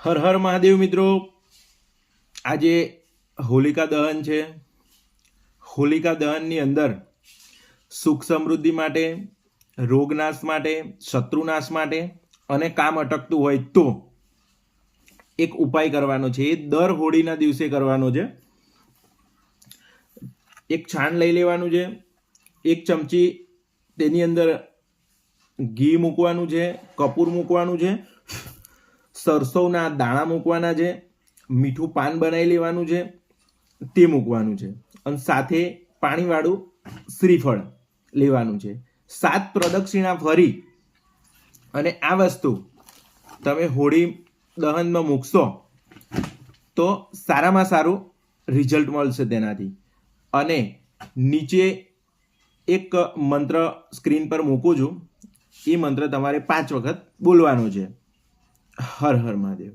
હર હર મહાદેવ મિત્રો, આજે હોલિકા દહન છે. હોલિકા દહનની અંદર સુખ સમૃદ્ધિ માટે, રોગનાશ માટે, શત્રુનાશ માટે અને કામ અટકતું હોય તો એક ઉપાય કરવાનો છે. એ દર હોળીના દિવસે કરવાનો છે. એક છાણ લઈ લેવાનું છે, એક ચમચી તેની અંદર ઘી મૂકવાનું છે, કપૂર મૂકવાનું છે, સરસવના દાણા મૂકવાના છે, મીઠું પાન બનાવી લેવાનું છે, તે મૂકવાનું છે અને સાથે પાણીવાળું શ્રીફળ લેવાનું છે. 7 પ્રદક્ષિણા ફરી અને આ વસ્તુ તમે હોળી દહનમાં મૂકશો તો સારામાં સારું રિઝલ્ટ મળશે તેનાથી. અને નીચે એક મંત્ર સ્ક્રીન પર મૂકું છું, એ મંત્ર તમારે 5 વખત બોલવાનો છે. હર હર મહાદેવ.